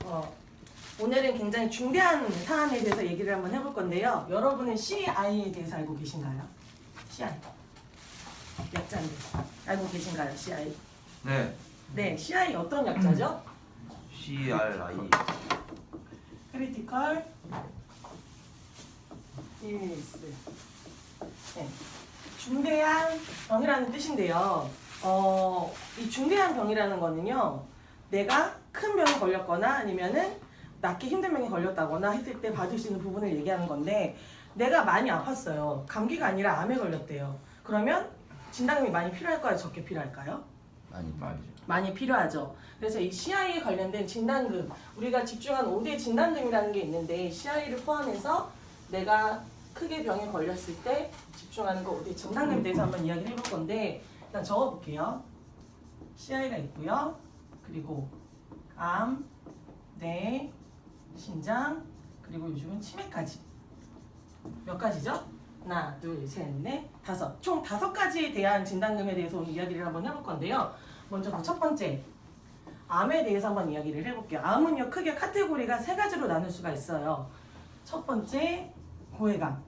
어, 오늘은 굉장히 중대한 사안에 대해서 얘기를 한번 해볼 건데요. 여러분은 CI에 대해서 알고 계신가요? CI. 약자인데 알고 계신가요? CI. 네. 네, CI 어떤 약자죠? CRI. 크리티컬 일리스. 네. 중대한 병이라는 뜻인데요. 이 중대한 병이라는 거는요, 내가 큰 병에 걸렸거나 아니면은 낫기 힘든 병에 걸렸다거나 했을 때 받을 수 있는 부분을 얘기하는 건데, 내가 많이 아팠어요. 감기가 아니라 암에 걸렸대요. 그러면 진단금이 많이 필요할까요? 적게 필요할까요? 많이죠. 많이 필요하죠. 그래서 이 CI에 관련된 진단금, 우리가 집중한 5대 진단금이라는 게 있는데, CI를 포함해서 내가 크게 병에 걸렸을 때 집중하는 거 5대 진단금에 대해서 한번 이야기를 해볼 건데, 일단 적어볼게요. CI가 있고요. 그리고 암, 뇌, 신장, 그리고 요즘은 치매까지. 몇 가지죠? 하나, 둘, 셋, 넷, 다섯. 총 5가지에 대한 진단금에 대해서 오늘 이야기를 한번 해볼 건데요. 먼저 그 첫 번째, 암에 대해서 한번 이야기를 해볼게요. 암은요, 크게 카테고리가 3가지로 나눌 수가 있어요. 첫 번째, 고해감.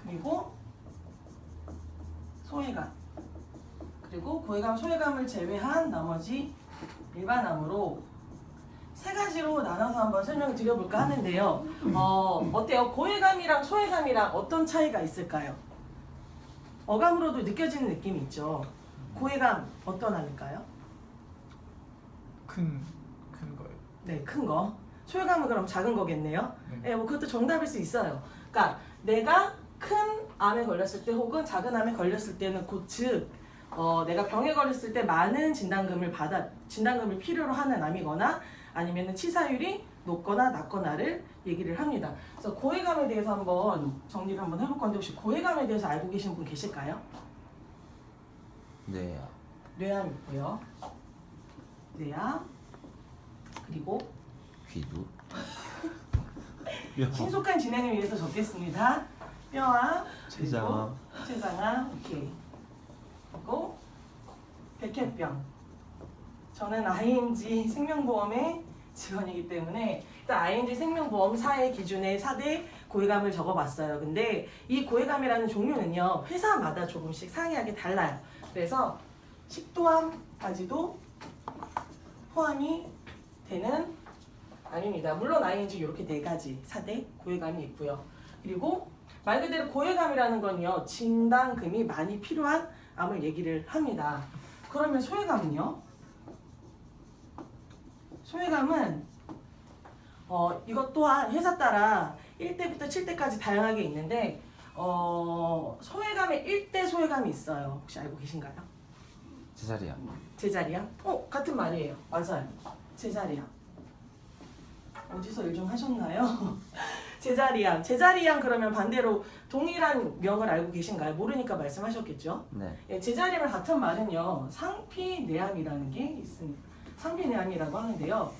그리고 소해감. 그리고 고해감, 소해감을 제외한 나머지 일반암으로 3가지로 나눠서 한번 설명을 드려볼까 하는데요. 어때요? 고해감이랑 소해감이랑 어떤 차이가 있을까요? 어감으로도 느껴지는 느낌이 있죠. 고해감 어떤 암일까요? 큰 거예요. 네, 큰 거. 소해감은 그럼 작은 거겠네요. 네. 네, 뭐 그것도 정답일 수 있어요. 그러니까 내가 큰 암에 걸렸을 때 혹은 작은 암에 걸렸을 때는 즉 내가 병에 걸렸을 때 많은 진단금을 필요로 하는 암이거나 아니면은 치사율이 높거나 낮거나를 얘기를 합니다. 그래서 고해감에 대해서 한번 정리를 한번 해볼 건데, 혹시 고해감에 대해서 알고 계신 분 계실까요? 네. 뇌암 있고요. 뇌암, 그리고 귀두. 신속한 진행을 위해서 적겠습니다. 뼈암, 췌장암. 그리고 췌장암, 오케이. 그리고 백혈병. 저는 ING 생명보험의 직원이기 때문에 일단 ING 생명보험사의 기준의 4대 고해감을 적어봤어요. 근데 이 고해감이라는 종류는요, 회사마다 조금씩 상이하게 달라요. 그래서 식도암까지도 포함이 되는 암입니다. 물론 ING 이렇게 4가지 4대 고해감이 있고요. 그리고 말 그대로 고해감이라는 건요, 진단금이 많이 필요한 암을 얘기를 합니다. 그러면 소해감은요? 소해감은 이것 또한 회사 따라 1대부터 7대까지 다양하게 있는데, 소해감에 1대 소해감이 있어요. 혹시 알고 계신가요? 제자리야. 제자리암? 같은 말이에요. 맞아요. 제자리암. 어디서 일 좀 하셨나요? 제자리암 그러면 반대로 동일한 명을 알고 계신가요? 모르니까 말씀하셨겠죠? 네. 예, 제자리암을 같은 말은요, 상피내암이라는 게 있습니다. 상피내암이라고 하는데요.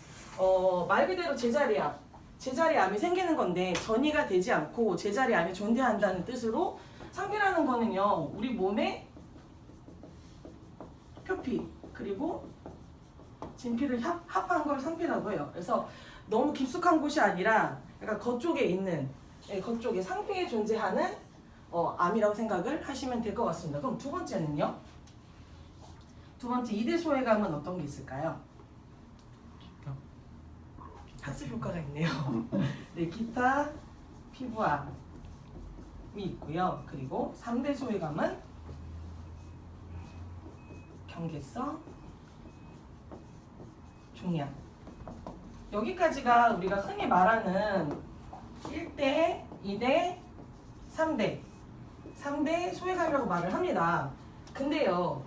말 그대로 제자리암이 생기는 건데 전이가 되지 않고 제자리암이 존재한다는 뜻으로, 상피라는 거는요, 우리 몸에 표피 그리고 진피를 합한 걸 상피라고 해요. 그래서 너무 깊숙한 곳이 아니라 약간 겉쪽에 있는, 겉쪽에 상피에 존재하는 암이라고 생각을 하시면 될 것 같습니다. 그럼 두 번째는요? 두 번째 2대 소해감은 어떤 게 있을까요? 학습 효과가 있네요. 네, 기타 피부암이 있고요. 그리고 3대 소해감은 경계성 종양. 여기까지가 우리가 흔히 말하는 1대, 2대, 3대 3대 소해감이라고 말을 합니다. 근데요,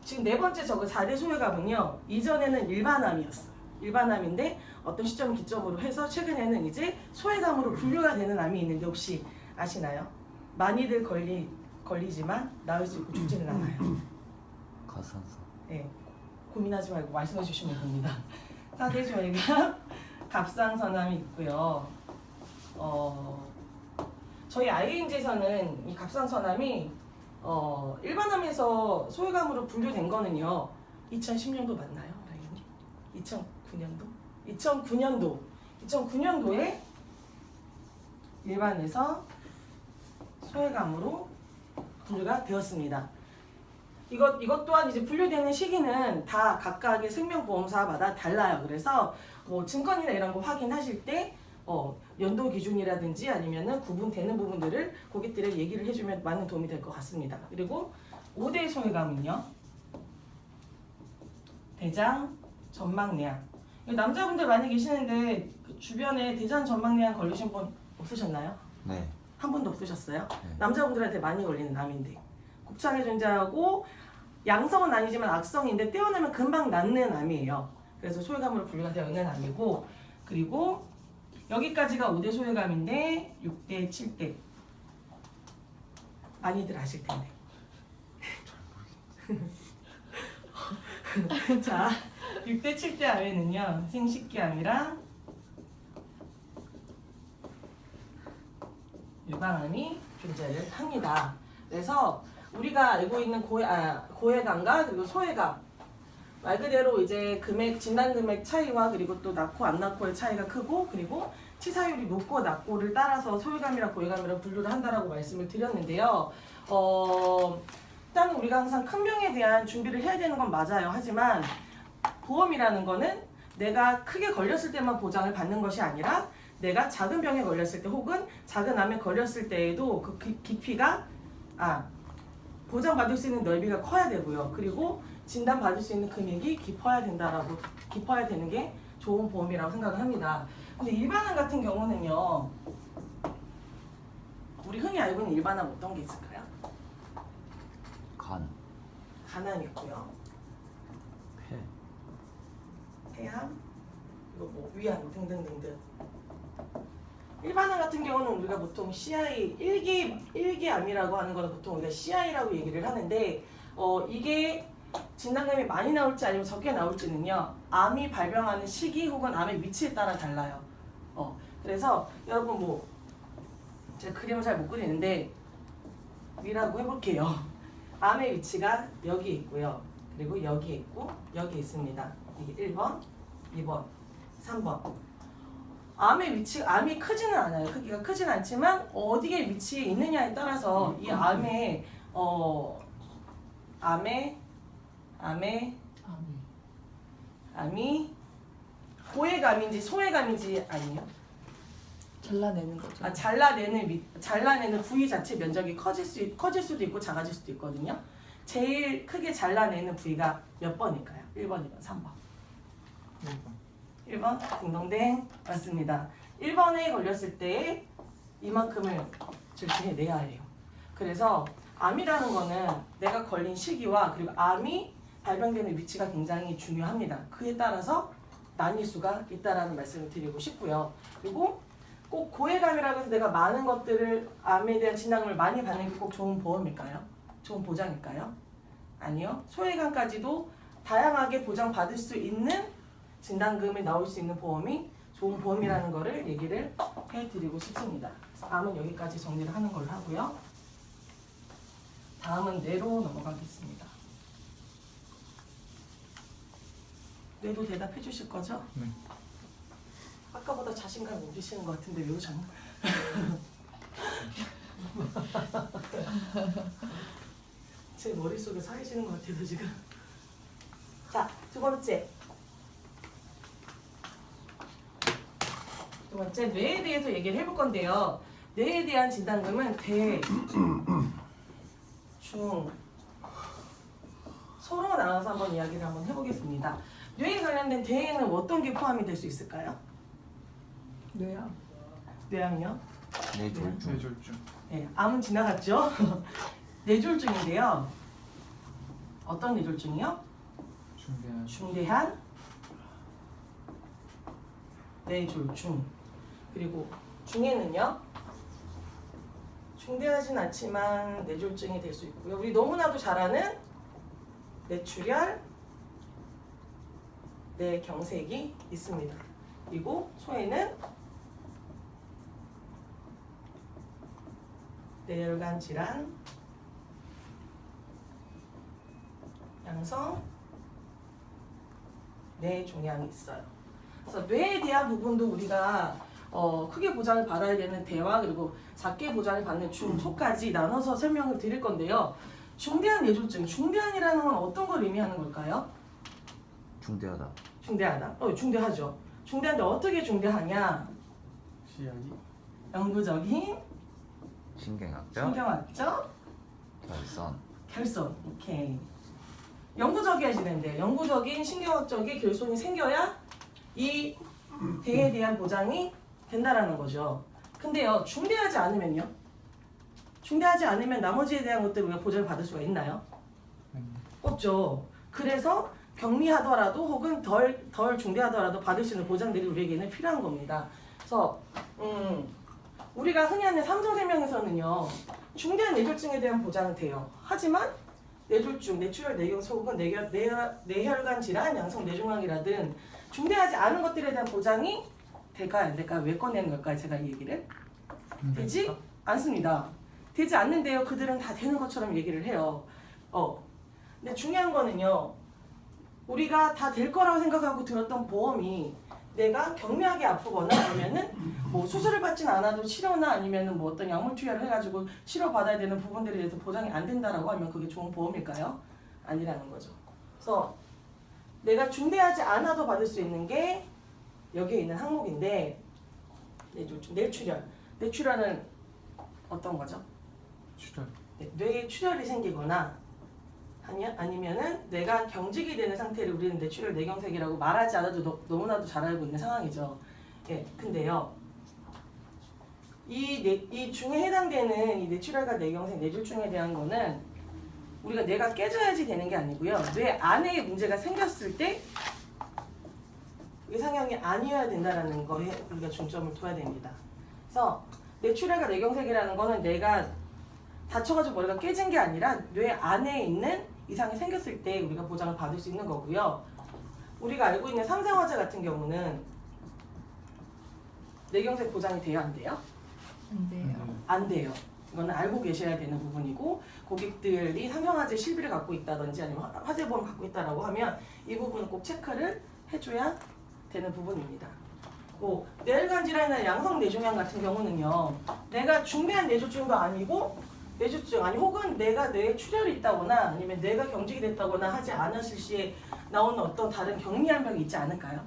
지금 4번째 저거 4대 소해감은요, 이전에는 일반암이었어요. 일반암인데 어떤 시점을 기점으로 해서 최근에는 이제 소해감으로 분류가 되는 암이 있는데, 혹시 아시나요? 많이들 걸리지만 나을 수 있고 죽지는 않아요. 가산사. 네, 고민하지 말고 말씀해 주시면 됩니다. 4대 소해감, 갑상선암이 있고요. 저희 ING에서는 이 갑상선암이 일반암에서 소해감으로 분류된 거는요, 2010년도 맞나요, 라이언님? 2009년도 2009년도에 일반에서 소외감으로 분류가 되었습니다. 이것 또한 이제 분류되는 시기는 다 각각의 생명보험사마다 달라요. 그래서 뭐 증권이나 이런 거 확인하실 때 연도 기준이라든지 아니면은 구분되는 부분들을 고객들에게 얘기를 해주면 많은 도움이 될 것 같습니다. 그리고 5대 소외감은요. 대장 전막내암. 남자분들 많이 계시는데 그 주변에 대장 전막내암 걸리신 분 없으셨나요? 네. 한 번도 없으셨어요? 네. 남자분들한테 많이 걸리는 암인데 곱창에 존재하고 양성은 아니지만 악성인데 떼어내면 금방 낫는 암이에요. 그래서 소외감으로 분류가 되어 있는 암이고, 그리고 여기까지가 5대 소외감인데 6대, 7대 많이들 아실 텐데. 자, 6대, 7대 암에는요 생식기암이랑 유방암이 존재를 합니다. 그래서 우리가 알고 있는 고해감과 그리고 소외감, 말 그대로 이제 진단 금액 차이와 그리고 또 낳고 안 낳고의 차이가 크고, 그리고 치사율이 높고 낮고를 따라서 소외감이랑 고해감이랑 분류를 한다라고 말씀을 드렸는데요. 일단 우리가 항상 큰 병에 대한 준비를 해야 되는 건 맞아요. 하지만 보험이라는 거는 내가 크게 걸렸을 때만 보장을 받는 것이 아니라 내가 작은 병에 걸렸을 때 혹은 작은 암에 걸렸을 때에도 그 깊이가 보장받을 수 있는 넓이가 커야 되고요. 그리고 진단받을 수 있는 금액이 깊어야 되는 게 좋은 보험이라고 생각을 합니다. 근데 일반암 같은 경우는요. 우리 흔히 알고 있는 일반암 어떤 게 있을까요? 간암 있고요. 폐암, 그리고 뭐 위암 등등등등. 일반암 같은 경우는 우리가 보통 CI 1기암이라고 하는 거는 보통 우리가 CI라고 얘기를 하는데 이게 진단금이 많이 나올지 아니면 적게 나올지는요 암이 발병하는 시기 혹은 암의 위치에 따라 달라요. 그래서 여러분 뭐 제가 그림을 잘 못 그리는데 위라고 해볼게요. 암의 위치가 여기 있고요. 그리고 여기 있고 여기 있습니다. 이게 1번, 2번, 3번. 암이 크지는 않아요. 크기가 크지는 않지만 어디에 위치해 있느냐에 따라서 이 암이 고해감인지 소외감인지 아니에요? 잘라내는 거죠. 잘라내는 부위 자체 면적이 커질 수도 있고 작아질 수도 있거든요. 제일 크게 잘라내는 부위가 몇 번일까요? 1번, 2번, 3번. 1번 딩동댕 맞습니다. 1번에 걸렸을 때 이만큼을 절제해내야 해요. 그래서 암이라는 거는 내가 걸린 시기와 그리고 암이 발병되는 위치가 굉장히 중요합니다. 그에 따라서 나뉠 수가 있다라는 말씀을 드리고 싶고요. 그리고 꼭 고해감이라고 해서 내가 많은 것들을 암에 대한 진단을 많이 받는 게 꼭 좋은 보험일까요? 좋은 보장일까요? 아니요. 소외감까지도 다양하게 보장받을 수 있는 진단금이 나올 수 있는 보험이 좋은 보험이라는 거를 얘기를 해드리고 싶습니다. 그래서 암은 여기까지 정리를 하는 걸로 하고요. 다음은 뇌로 넘어가겠습니다. 뇌도 대답해 주실 거죠? 네. 아까보다 자신감 넘치시는 것 같은데 왜 오셨나? 제 머릿속에 사해지는 것 같아서 지금. 자, 두 번째, 뇌에 대해서 얘기를 해볼 건데요. 뇌에 대한 진단금은 대, 중, 소로 나눠서 한번 이야기를 한번 해보겠습니다. 뇌에 관련된 대에는 어떤 게 포함이 될 수 있을까요? 뇌암. 뇌암이요? 뇌졸중. 뇌졸중. 네, 암은 지나갔죠? 뇌졸중인데요. 어떤 뇌졸중이요? 중대한 뇌졸중. 그리고 중에는요. 중대하진 않지만 뇌졸중이 될 수 있고요. 우리 너무나도 잘 아는 뇌출혈, 뇌경색이 있습니다. 그리고 소에는 뇌혈관 질환, 양성 뇌 종양이 있어요. 그래서 뇌에 대한 부분도 우리가 크게 보장을 받아야 되는 대와 그리고 작게 보장을 받는 중, 초까지 나눠서 설명을 드릴 건데요. 중대한 뇌졸중, 중대한이라는 건 어떤 걸 의미하는 걸까요? 중대하다. 중대하다. 중대하죠. 중대한데 어떻게 중대하냐? 시야이 영구적인 신경학적 신경학적 결선. 결손. 오케이. 영구적이어야 되는데 영구적인 신경학적인 결손이 생겨야 이 대에 대한 보장이 된다라는 거죠. 근데요, 중대하지 않으면요? 중대하지 않으면 나머지에 대한 것들 우리가 보장을 받을 수가 있나요? 없죠. 그래서 경미하더라도 혹은 덜 중대하더라도 받을 수 있는 보장들이 우리에게는 필요한 겁니다. 그래서 우리가 흔히 하는 삼성생명에서는요, 중대한 뇌졸중에 대한 보장은 돼요. 하지만 뇌졸중, 뇌출혈, 뇌경색 혹은 뇌혈관 질환, 양성 뇌종양이라든 중대하지 않은 것들에 대한 보장이 될까요? 안 될까요? 왜 꺼내는 걸까요? 제가 이 얘기를? 되지 않습니다. 되지 않는데요. 그들은 다 되는 것처럼 얘기를 해요. 근데 중요한 거는요, 우리가 다 될 거라고 생각하고 들었던 보험이 내가 경미하게 아프거나 아니면은 뭐 수술을 받진 않아도 치료나 아니면은 뭐 어떤 약물 투여를 해가지고 치료 받아야 되는 부분들에 대해서 보장이 안 된다라고 하면 그게 좋은 보험일까요? 아니라는 거죠. 그래서 내가 중대하지 않아도 받을 수 있는 게 여기에 있는 항목인데, 뇌출혈. 뇌출혈은 어떤 거죠? 출혈 뇌에 출혈이 생기거나 아니면은 뇌가 경직이 되는 상태를 우리는 뇌출혈, 뇌경색이라고 말하지 않아도 너무나도 잘 알고 있는 상황이죠. 예, 근데요, 이 중에 해당되는 이 뇌출혈과 뇌경색, 뇌졸중에 대한 거는 우리가 뇌가 깨져야지 되는 게 아니고요. 뇌 안에 문제가 생겼을 때 이상형이 아니어야 된다라는 거에 우리가 중점을 둬야 됩니다. 그래서 뇌출혈과 뇌경색이라는 거는 뇌가 다쳐가지고 머리가 깨진 게 아니라 뇌 안에 있는 이상이 생겼을 때 우리가 보장을 받을 수 있는 거고요. 우리가 알고 있는 삼성화재 같은 경우는 뇌경색 보장이 돼요, 안 돼요? 안 돼요. 안 돼요. 이거는 알고 계셔야 되는 부분이고, 고객들이 삼성화재 실비를 갖고 있다든지 아니면 화재보험 갖고 있다라고 하면 이 부분은 꼭 체크를 해줘야 되는 부분입니다. 뭐 뇌혈관 질환이나 양성 뇌종양 같은 경우는요, 내가 중대한 뇌졸중도 아니고 뇌졸중 아니 혹은 내가 뇌에 출혈이 있다거나 아니면 뇌가 경직이 됐다거나 하지 않았을 시에 나오는 어떤 다른 경미한 병이 있지 않을까요?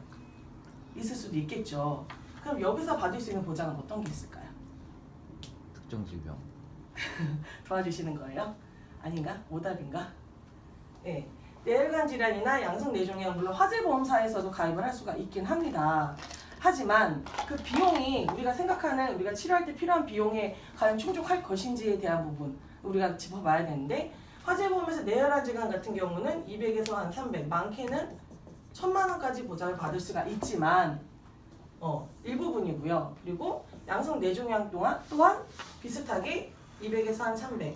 있을 수도 있겠죠. 그럼 여기서 받을 수 있는 보장은 어떤 게 있을까요? 특정 질병. 도와주시는 거예요? 아닌가? 오답인가? 네. 뇌혈관 질환이나 양성 뇌종양 물론 화재보험사에서도 가입을 할 수가 있긴 합니다. 하지만 그 비용이 우리가 생각하는 우리가 치료할 때 필요한 비용에 과연 충족할 것인지에 대한 부분 우리가 짚어봐야 되는데, 화재보험에서 뇌혈관 질환 같은 경우는 200에서 한 300, 많게는 1000만 원까지 보장을 받을 수가 있지만 일부분이고요. 그리고 양성 뇌종양 또한 비슷하게 200에서 한 300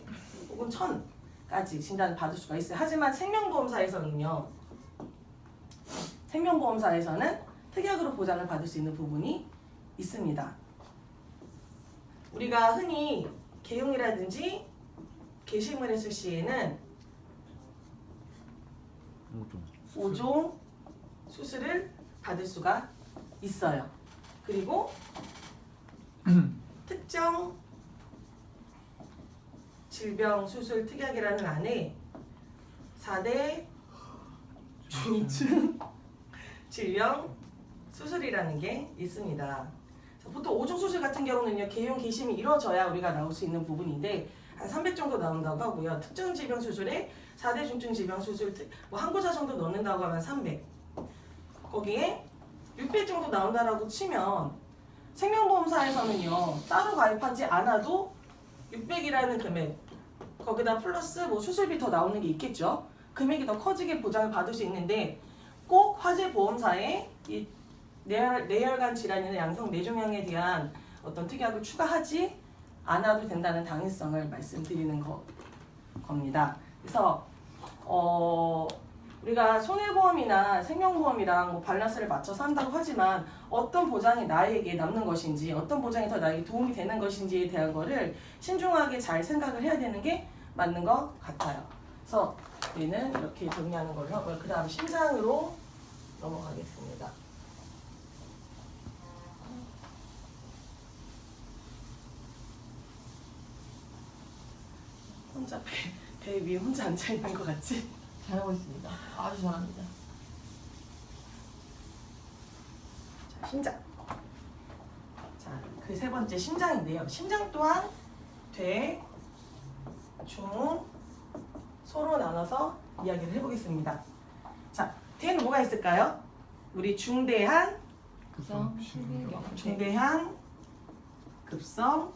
혹은 1000까지 진단을 받을 수가 있어요. 하지만 생명보험사에서는 특약으로 보장을 받을 수 있는 부분이 있습니다. 우리가 흔히 개용이라든지 개심을 했을 시에는 5종 수술을 받을 수가 있어요. 그리고 특정 질병 수술 특약이라는 안에 4대 중증 질병 수술이라는 게 있습니다. 보통 5종 수술 같은 경우는요, 개용 개심이 이루어져야 우리가 나올 수 있는 부분인데 한 300 정도 나온다고 하고요. 특정 질병 수술에 4대 중증 질병 수술 뭐 한 고자 정도 넣는다고 하면 300. 거기에 600 정도 나온다라고 치면 생명보험사에서는요, 따로 가입하지 않아도 600이라는 금액 거기다 플러스 뭐 수술비 더 나오는 게 있겠죠. 금액이 더 커지게 보장을 받을 수 있는데 꼭 화재보험사에 이 뇌혈관 질환이나 양성 뇌종양에 대한 어떤 특약을 추가하지 않아도 된다는 당위성을 말씀드리는 겁니다. 그래서 우리가 손해보험이나 생명보험이랑 뭐 밸런스를 맞춰서 한다고 하지만 어떤 보장이 나에게 남는 것인지 어떤 보장이 더 나에게 도움이 되는 것인지에 대한 거를 신중하게 잘 생각을 해야 되는 게 맞는 것 같아요. 그래서 우리는 이렇게 정리하는 걸로 하고요. 그 다음 심장으로 넘어가겠습니다. 혼자 배 위에 혼자 앉아 있는 것 같지? 잘하고 있습니다. 아주 잘합니다. 자, 심장. 자, 그 세 번째 심장인데요. 심장 또한 대, 중, 소로 나눠서 이야기를 해보겠습니다. 자, 대는 뭐가 있을까요? 우리 중대한, 급성 신경경색. 중대한 급성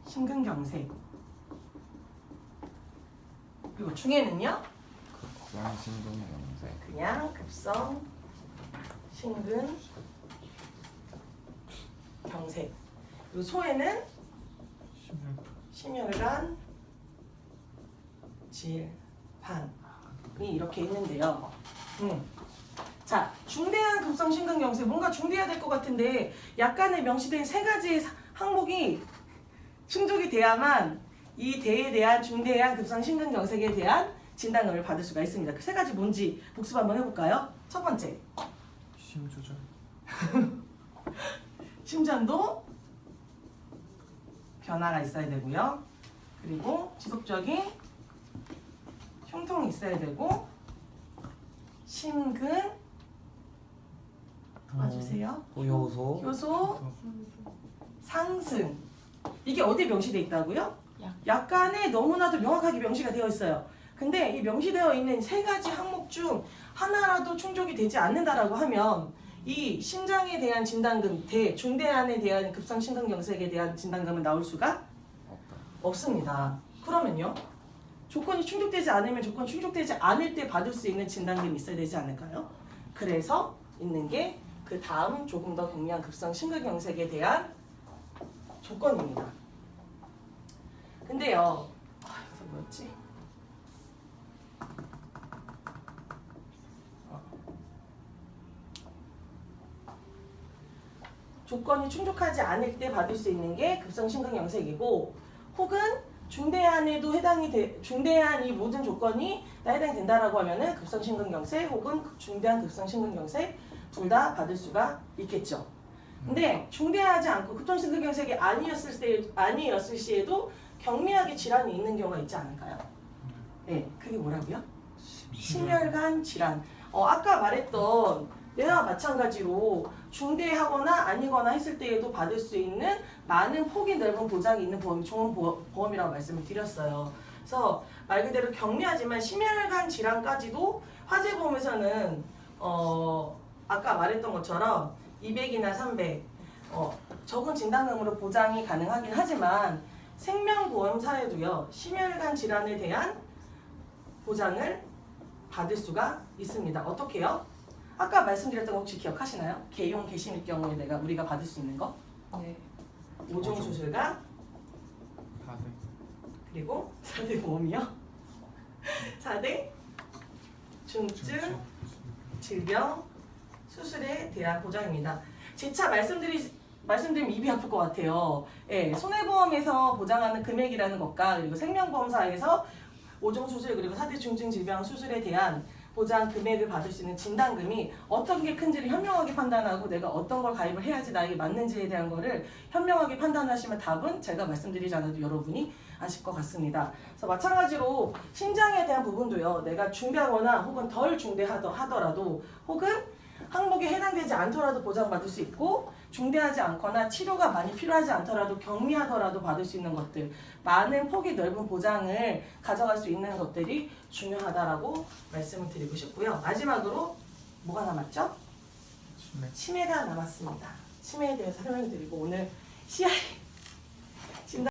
심근경색. 그리고 중에는요, 급성 심근경색. 그냥 급성 심근경색. 그리고 소에는 심혈관 질환이 이렇게 있는데요. 자, 중대한 급성 심근경색, 뭔가 중대해야 될 것 같은데 약간의 명시된 세 가지 항목이 충족이 돼야만 이 대에 대한 중대한 급성 심근경색에 대한 진단금을 받을 수가 있습니다. 그 세 가지 뭔지 복습 한번 해볼까요? 첫 번째, 심 조절. 심전도 변화가 있어야 되고요. 그리고 지속적인 흉통이 있어야 되고, 심근 도와주세요. 효소. 효소 상승. 이게 어디에 명시되어 있다고요? 약간의 너무나도 명확하게 명시가 되어 있어요. 근데 이 명시되어 있는 세 가지 항목 중 하나라도 충족이 되지 않는다라고 하면 이 심장에 대한 진단금, 중대한에 대한 급성 심근경색에 대한 진단금은 나올 수가 없다. 없습니다. 그러면요, 조건이 충족되지 않으면 조건 충족되지 않을 때 받을 수 있는 진단금이 있어야 되지 않을까요? 그래서 있는 게 그 다음 조금 더 경미한 급성 심근경색에 대한 조건입니다. 근데요, 여기서 뭐였지? 조건이 충족하지 않을 때 받을 수 있는 게 급성 심근경색이고, 혹은 중대한에도 중대한 이 모든 조건이 다 해당이 된다라고 하면은 급성 심근경색 혹은 중대한 급성 심근경색 둘 다 받을 수가 있겠죠. 근데 중대하지 않고 급성 심근경색이 아니었을 시에도 경미하게 질환이 있는 경우가 있지 않을까요? 네, 그게 뭐라고요? 심혈관 질환. 아까 말했던 내가 마찬가지로 중대하거나 아니거나 했을 때에도 받을 수 있는 많은 폭이 넓은 보장이 있는 보험이 좋은 보험이라고 말씀을 드렸어요. 그래서 말 그대로 경미하지만 심혈관 질환까지도 화재보험에서는 아까 말했던 것처럼 200이나 300 적은 진단금으로 보장이 가능하긴 하지만 생명보험사에도요, 심혈관 질환에 대한 보장을 받을 수가 있습니다. 어떻게요? 아까 말씀드렸던 거 혹시 기억하시나요? 개용 개심일 경우에 우리가 받을 수 있는 거? 네. 5종 수술과 4대. 그리고 4대 보험이요. 4대 중증 질병 수술에 대한 보장입니다. 재차 말씀드리면 입이 아플 것 같아요. 예, 손해보험에서 보장하는 금액이라는 것과 그리고 생명보험사에서 5종 수술 그리고 4대 중증 질병 수술에 대한 보장 금액을 받을 수 있는 진단금이 어떤 게 큰지를 현명하게 판단하고 내가 어떤 걸 가입을 해야지 나에게 맞는지에 대한 거를 현명하게 판단하시면 답은 제가 말씀드리지 않아도 여러분이 아실 것 같습니다. 그래서 마찬가지로 심장에 대한 부분도요, 내가 중대하거나 혹은 덜 중대하더라도 혹은 항목에 해당되지 않더라도 보장받을 수 있고, 중대하지 않거나 치료가 많이 필요하지 않더라도 경미하더라도 받을 수 있는 것들, 많은 폭이 넓은 보장을 가져갈 수 있는 것들이 중요하다라고 말씀을 드리고 싶고요. 마지막으로 뭐가 남았죠? 치매가 남았습니다. 치매에 대해서 설명드리고 오늘 CI